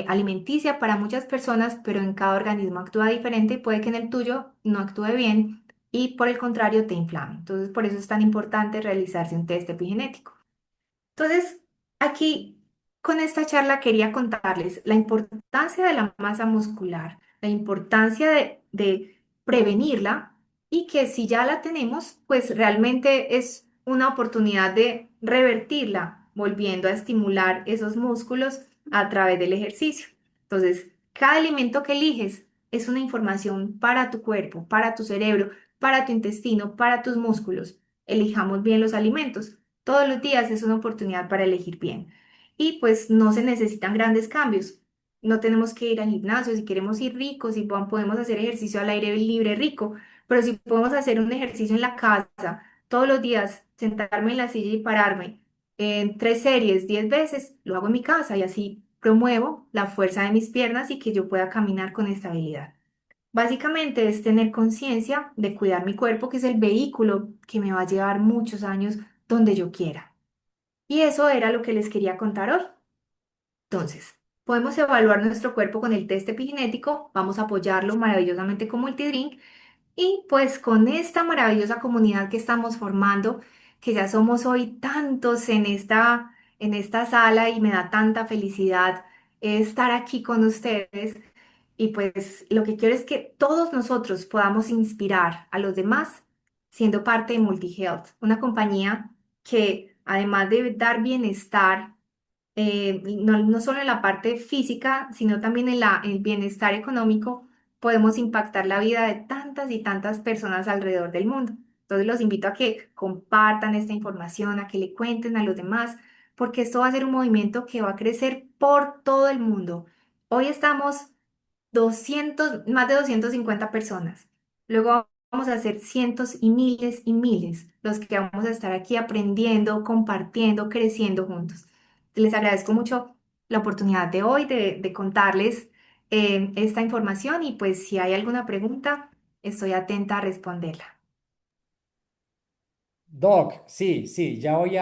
alimenticia para muchas personas, pero en cada organismo actúa diferente y puede que en el tuyo no actúe bien y por el contrario te inflame. Entonces, por eso es tan importante realizarse un test epigenético. Entonces, aquí con esta charla quería contarles la importancia de la masa muscular, la importancia de prevenirla y que si ya la tenemos, pues realmente es una oportunidad de revertirla, volviendo a estimular esos músculos a través del ejercicio. Entonces, cada alimento que eliges es una información para tu cuerpo, para tu cerebro, para tu intestino, para tus músculos. Elijamos bien los alimentos. Todos los días es una oportunidad para elegir bien. Y pues no se necesitan grandes cambios. No tenemos que ir al gimnasio si queremos ir ricos y podemos hacer ejercicio al aire libre rico, pero si podemos hacer un ejercicio en la casa todos los días, sentarme en la silla y pararme en 3 series 10 veces, lo hago en mi casa y así promuevo la fuerza de mis piernas y que yo pueda caminar con estabilidad. Básicamente es tener conciencia de cuidar mi cuerpo, que es el vehículo que me va a llevar muchos años donde yo quiera. Y eso era lo que les quería contar hoy. Entonces, podemos evaluar nuestro cuerpo con el test epigenético, vamos a apoyarlo maravillosamente con Multidrink y pues con esta maravillosa comunidad que estamos formando, que ya somos hoy tantos en esta sala y me da tanta felicidad estar aquí con ustedes. Y pues lo que quiero es que todos nosotros podamos inspirar a los demás siendo parte de MultiHealth, una compañía que además de dar bienestar, no solo en la parte física, sino también en el bienestar económico, podemos impactar la vida de tantas y tantas personas alrededor del mundo. Entonces los invito a que compartan esta información, a que le cuenten a los demás, porque esto va a ser un movimiento que va a crecer por todo el mundo. Hoy estamos 200, más de 250 personas. Luego vamos a hacer cientos y miles los que vamos a estar aquí aprendiendo, compartiendo, creciendo juntos. Les agradezco mucho la oportunidad de hoy de contarles esta información y pues si hay alguna pregunta, estoy atenta a responderla. Doc, sí, sí, ya voy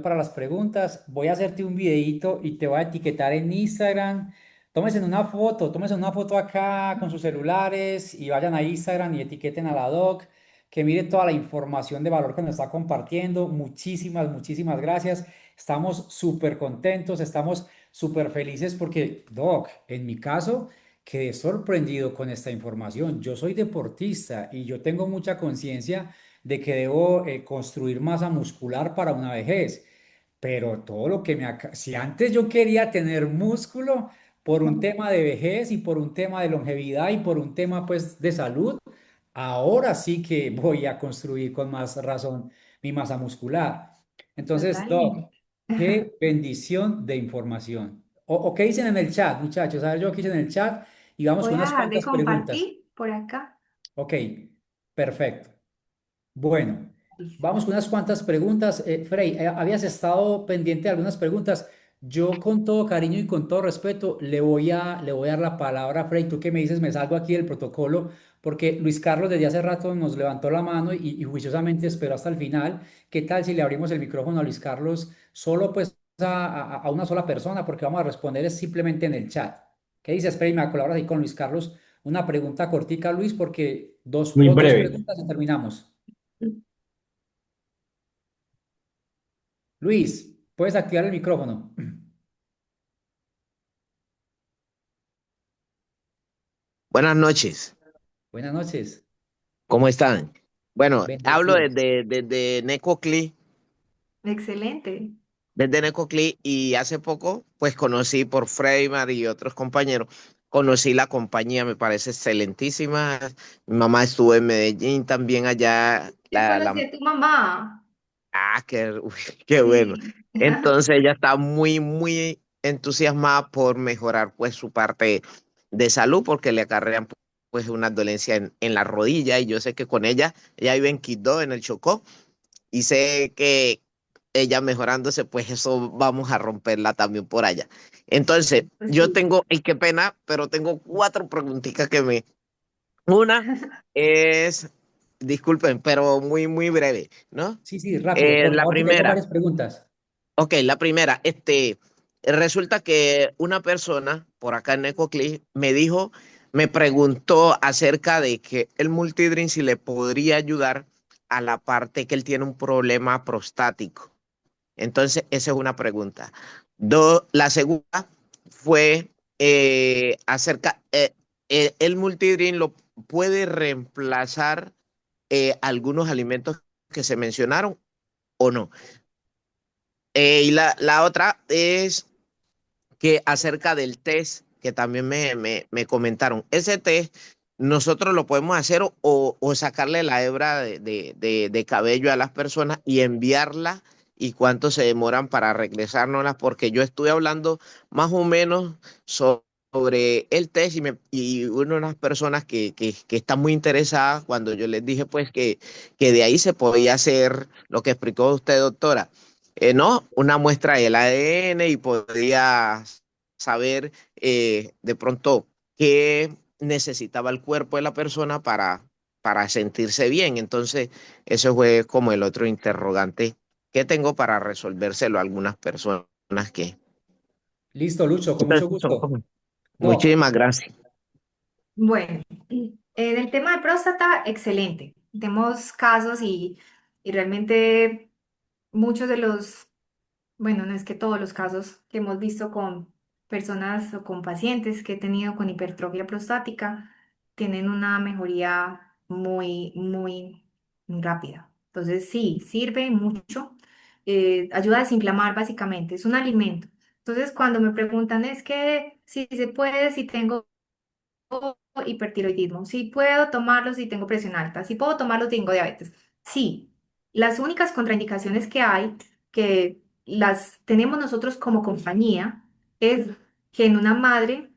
para las preguntas. Voy a hacerte un videíto y te voy a etiquetar en Instagram. Tómense una foto acá con sus celulares y vayan a Instagram y etiqueten a la Doc, que mire toda la información de valor que nos está compartiendo. Muchísimas, muchísimas gracias. Estamos súper contentos, estamos súper felices porque, Doc, en mi caso, quedé sorprendido con esta información. Yo soy deportista y yo tengo mucha conciencia de que debo construir masa muscular para una vejez. Pero todo lo que si antes yo quería tener músculo por un tema de vejez y por un tema de longevidad y por un tema pues de salud, ahora sí que voy a construir con más razón mi masa muscular. Entonces, Doc, Totalmente. qué bendición de información. O qué dicen en el chat, muchachos. A ver, yo qué dicen en el chat y vamos Voy con a unas dejar de cuantas preguntas. compartir por acá. Ok, perfecto. Bueno, Listo. vamos con unas cuantas preguntas. Frey, habías estado pendiente de algunas preguntas. Yo con todo cariño y con todo respeto le voy a dar la palabra a Frey. Tú que me dices, me salgo aquí del protocolo, porque Luis Carlos desde hace rato nos levantó la mano y juiciosamente esperó hasta el final. ¿Qué tal si le abrimos el micrófono a Luis Carlos solo pues a una sola persona? Porque vamos a responder es simplemente en el chat. ¿Qué dices, Frey? Me colaboras ahí con Luis Carlos. Una pregunta cortica, Luis, porque Muy dos breve. preguntas y terminamos. Luis, puedes activar el micrófono. Buenas noches, Buenas noches. ¿cómo están? Bueno, hablo Bendecidos. desde Necoclí, Excelente. desde Necoclí y hace poco, pues conocí por Freymar y otros compañeros, conocí la compañía, me parece excelentísima. Mi mamá estuvo en Medellín también allá, Yo conocí a tu mamá. uy, qué bueno. Sí. Entonces ella está muy, muy entusiasmada por mejorar pues su parte de salud porque le acarrean pues una dolencia en la rodilla y yo sé que con ella vive en Quito, en el Chocó, y sé que ella mejorándose, pues eso vamos a romperla también por allá. Entonces, Pues yo sí. tengo, y qué pena, pero tengo cuatro preguntitas que me... Una es, disculpen, pero muy, muy breve, ¿no? Sí, sí, rápido, por La favor, que tengo primera, varias preguntas. ok, la primera, resulta que una persona por acá en Necoclí me dijo, me preguntó acerca de que el multidrink si le podría ayudar a la parte que él tiene un problema prostático. Entonces, esa es una pregunta. La segunda fue acerca, el multidrink lo puede reemplazar algunos alimentos que se mencionaron o no. Y la otra es que acerca del test, que también me comentaron, ese test nosotros lo podemos hacer o sacarle la hebra de cabello a las personas y enviarla y cuánto se demoran para regresárnoslas, porque yo estuve hablando más o menos sobre el test y una de las personas que están muy interesadas cuando yo les dije pues que de ahí se podía hacer lo que explicó usted, doctora, ¿no? Una muestra del ADN y podría saber de pronto qué necesitaba el cuerpo de la persona para sentirse bien. Entonces, eso fue como el otro interrogante que tengo para resolvérselo a algunas personas que... Listo, Lucho, con mucho Entonces, son gusto. como... No, Muchísimas gracias. Bueno, en el tema de próstata, excelente. Tenemos casos y realmente muchos de los, bueno, no es que todos los casos que hemos visto con personas o con pacientes que he tenido con hipertrofia prostática tienen una mejoría muy, muy, muy rápida. Entonces, sí, sirve mucho. Ayuda a desinflamar básicamente, es un alimento. Entonces, cuando me preguntan es que si se puede, si tengo hipertiroidismo, si puedo tomarlo si tengo presión alta, si puedo tomarlo si tengo diabetes. Sí, las únicas contraindicaciones que hay, que las tenemos nosotros como compañía, es que en una madre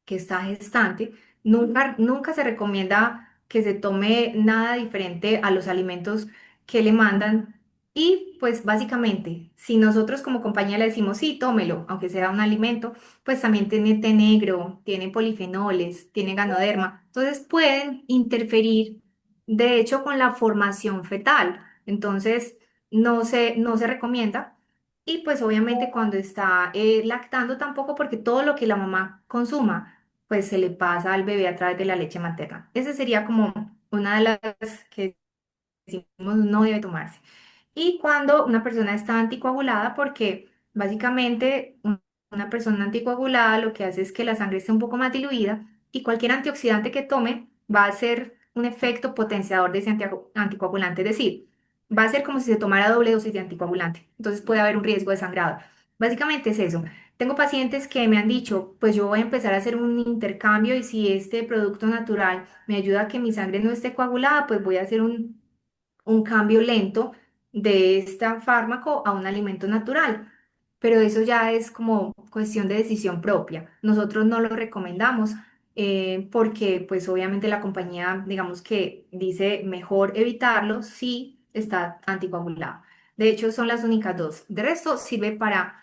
que está gestante, nunca se recomienda que se tome nada diferente a los alimentos que le mandan. Y pues básicamente, si nosotros como compañía le decimos, sí, tómelo, aunque sea un alimento, pues también tiene té negro, tiene polifenoles, tiene ganoderma. Entonces pueden interferir, de hecho, con la formación fetal. Entonces, no se recomienda. Y pues obviamente cuando está lactando tampoco, porque todo lo que la mamá consuma pues se le pasa al bebé a través de la leche materna. Esa sería como una de las que decimos no debe tomarse. Y cuando una persona está anticoagulada, porque básicamente una persona anticoagulada lo que hace es que la sangre esté un poco más diluida y cualquier antioxidante que tome va a hacer un efecto potenciador de ese anticoagulante, es decir, va a ser como si se tomara doble dosis de anticoagulante. Entonces puede haber un riesgo de sangrado. Básicamente es eso. Tengo pacientes que me han dicho, pues yo voy a empezar a hacer un intercambio y si este producto natural me ayuda a que mi sangre no esté coagulada, pues voy a hacer un cambio lento de este fármaco a un alimento natural. Pero eso ya es como cuestión de decisión propia. Nosotros no lo recomendamos porque pues obviamente la compañía, digamos que dice mejor evitarlo si está anticoagulado. De hecho, son las únicas dos. De resto, sirve para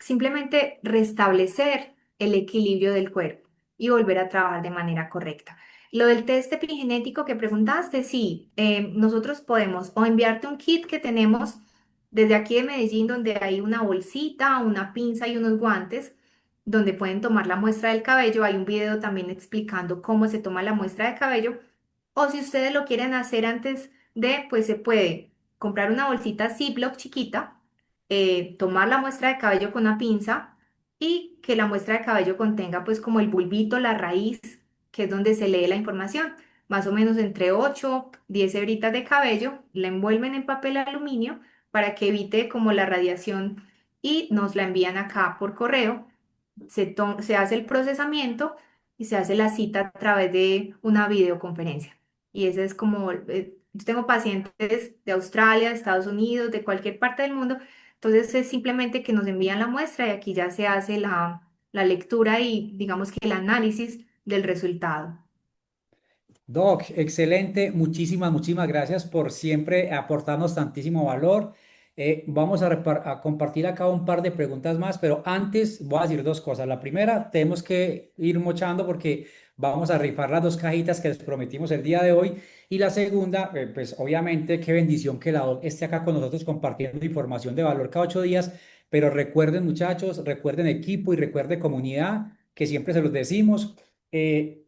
simplemente restablecer el equilibrio del cuerpo y volver a trabajar de manera correcta. Lo del test epigenético que preguntaste, sí, nosotros podemos o enviarte un kit que tenemos desde aquí de Medellín, donde hay una bolsita, una pinza y unos guantes, donde pueden tomar la muestra del cabello. Hay un video también explicando cómo se toma la muestra de cabello. O si ustedes lo quieren hacer antes de, pues se puede comprar una bolsita Ziploc chiquita, tomar la muestra de cabello con una pinza y que la muestra de cabello contenga pues como el bulbito, la raíz, que es donde se lee la información. más o menos entre 8, 10 hebritas de cabello, la envuelven en papel aluminio para que evite como la radiación y nos la envían acá por correo. Se hace el procesamiento y se hace la cita a través de una videoconferencia. Y ese es como, yo tengo pacientes de Australia, de Estados Unidos, de cualquier parte del mundo, entonces es simplemente que nos envían la muestra y aquí ya se hace la lectura y digamos que el análisis del resultado. Doc, excelente. Muchísimas gracias por siempre aportarnos tantísimo valor. Vamos a compartir acá un par de preguntas más, pero antes voy a decir dos cosas. La primera, tenemos que ir mochando porque vamos a rifar las dos cajitas que les prometimos el día de hoy. Y la segunda, pues obviamente, qué bendición que la Doc esté acá con nosotros compartiendo información de valor cada 8 días. Pero recuerden, muchachos, recuerden equipo y recuerden comunidad, que siempre se los decimos.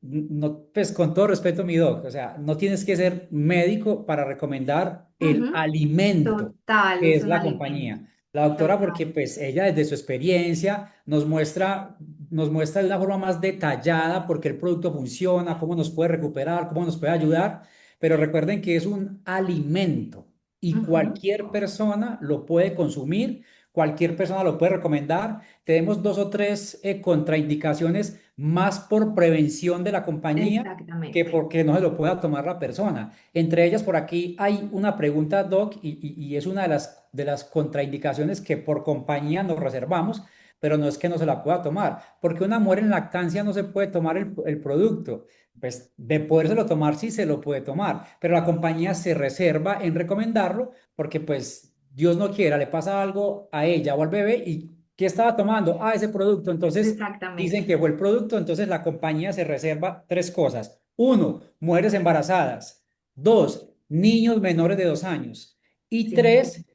No, pues con todo respeto, mi doc, o sea, no tienes que ser médico para recomendar el Ujú. alimento Total, que es es un la alimento. compañía. La doctora, porque Total. pues ella desde su experiencia nos muestra de una forma más detallada por qué el producto funciona, cómo nos puede recuperar, cómo nos puede ayudar, pero recuerden que es un alimento y Ujú. cualquier persona lo puede consumir, cualquier persona lo puede recomendar. Tenemos dos o tres contraindicaciones más por prevención de la compañía que Exactamente. porque no se lo pueda tomar la persona. Entre ellas, por aquí hay una pregunta, Doc, y es una de las contraindicaciones que por compañía nos reservamos, pero no es que no se la pueda tomar, porque una mujer en lactancia no se puede tomar el producto. Pues de podérselo tomar sí se lo puede tomar, pero la compañía se reserva en recomendarlo porque pues Dios no quiera, le pasa algo a ella o al bebé y ¿qué estaba tomando? Ah, ese producto. Entonces Exactamente. dicen que fue el producto, entonces la compañía se reserva tres cosas. Uno, mujeres embarazadas. Dos, niños menores de 2 años. Y Sí. tres,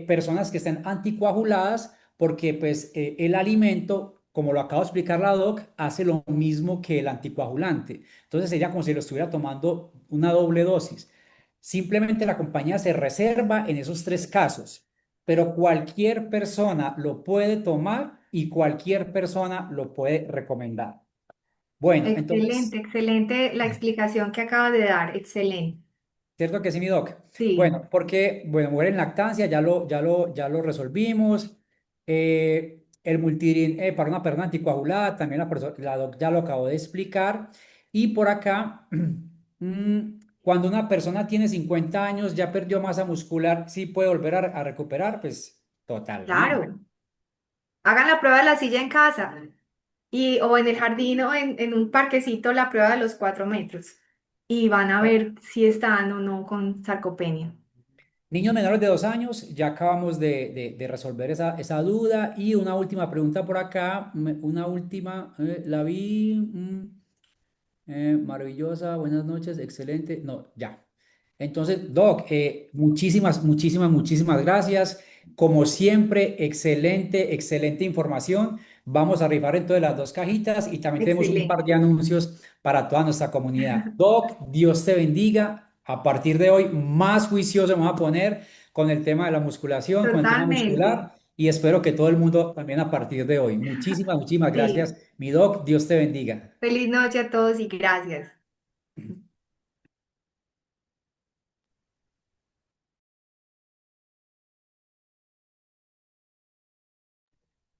personas que estén anticoaguladas porque pues el alimento, como lo acabo de explicar la doc, hace lo mismo que el anticoagulante. Entonces ella como si lo estuviera tomando una doble dosis. Simplemente la compañía se reserva en esos tres casos, pero cualquier persona lo puede tomar y cualquier persona lo puede recomendar. Bueno, Excelente, entonces, excelente la explicación que acabas de dar. Excelente. ¿cierto que sí, mi doc? Sí, Bueno, porque, bueno, mujer en lactancia, ya lo resolvimos. El multirin para una persona anticoagulada, también la doc ya lo acabo de explicar. Y por acá, cuando una persona tiene 50 años, ya perdió masa muscular, sí puede volver a recuperar, pues totalmente. claro. Hagan la prueba de la silla en casa y, o en el jardín o en un parquecito la prueba de los 4 metros y van a ver si están o no con sarcopenia. Niños menores de 2 años, ya acabamos de resolver esa duda. Y una última pregunta por acá, una última, la vi, maravillosa, buenas noches, excelente. No, ya. Entonces, Doc, muchísimas gracias. Como siempre, excelente información. Vamos a rifar entonces las dos cajitas y también tenemos un par Excelente. de anuncios para toda nuestra comunidad. Doc, Dios te bendiga. A partir de hoy, más juicioso me voy a poner con el tema de la musculación, con el tema Totalmente. muscular y espero que todo el mundo también a partir de hoy. Muchísimas gracias, Sí. mi Doc. Dios te bendiga. Feliz noche a todos y gracias.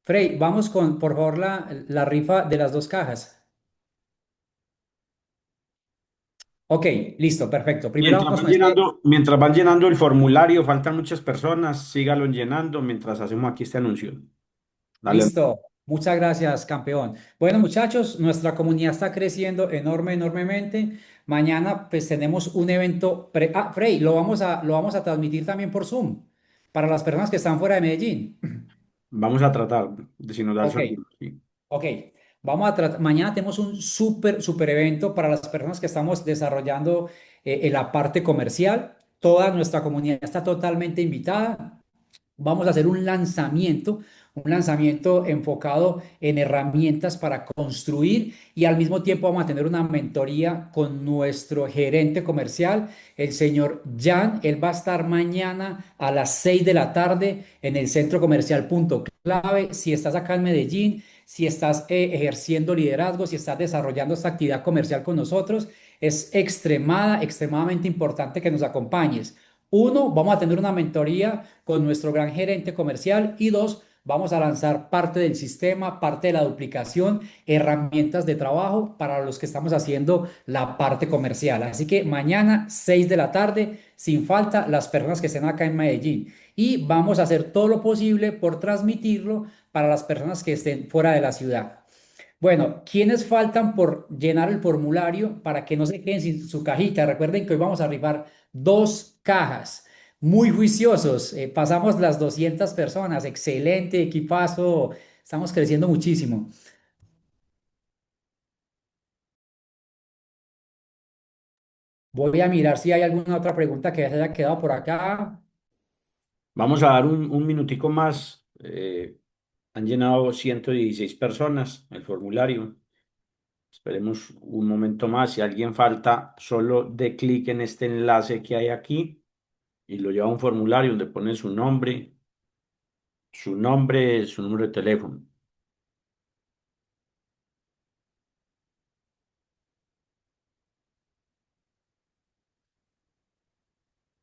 Frey, vamos con, por favor, la rifa de las dos cajas. Ok, listo, perfecto. Primero vamos con este. Mientras van llenando el formulario, faltan muchas personas, síganlo llenando mientras hacemos aquí este anuncio. Dale. Listo. Muchas gracias, campeón. Bueno, muchachos, nuestra comunidad está creciendo enormemente. Mañana, pues, tenemos un evento. Frey, lo vamos a transmitir también por Zoom para las personas que están fuera de Medellín. Vamos a tratar de si nos da el Ok. sonido. Sí. Ok, vamos a tratar, mañana tenemos un súper evento para las personas que estamos desarrollando en la parte comercial. Toda nuestra comunidad está totalmente invitada. Vamos a hacer un lanzamiento enfocado en herramientas para construir y al mismo tiempo vamos a tener una mentoría con nuestro gerente comercial, el señor Jan. Él va a estar mañana a las 6 de la tarde en el centro comercial Punto Clave. Si estás acá en Medellín, si estás ejerciendo liderazgo, si estás desarrollando esta actividad comercial con nosotros, es extremadamente importante que nos acompañes. Uno, vamos a tener una mentoría con nuestro gran gerente comercial y dos, vamos a lanzar parte del sistema, parte de la duplicación, herramientas de trabajo para los que estamos haciendo la parte comercial. Así que mañana, 6 de la tarde, sin falta, las personas que estén acá en Medellín. Y vamos a hacer todo lo posible por transmitirlo para las personas que estén fuera de la ciudad. Bueno, ¿quiénes faltan por llenar el formulario para que no se queden sin su cajita? Recuerden que hoy vamos a rifar dos cajas. Muy juiciosos, pasamos las 200 personas, excelente equipazo, estamos creciendo muchísimo. Voy a mirar si hay alguna otra pregunta que se haya quedado por acá. Vamos a dar un minutico más. Han llenado 116 personas el formulario. Esperemos un momento más. Si alguien falta, solo dé clic en este enlace que hay aquí y lo lleva a un formulario donde pone su nombre, su número de teléfono.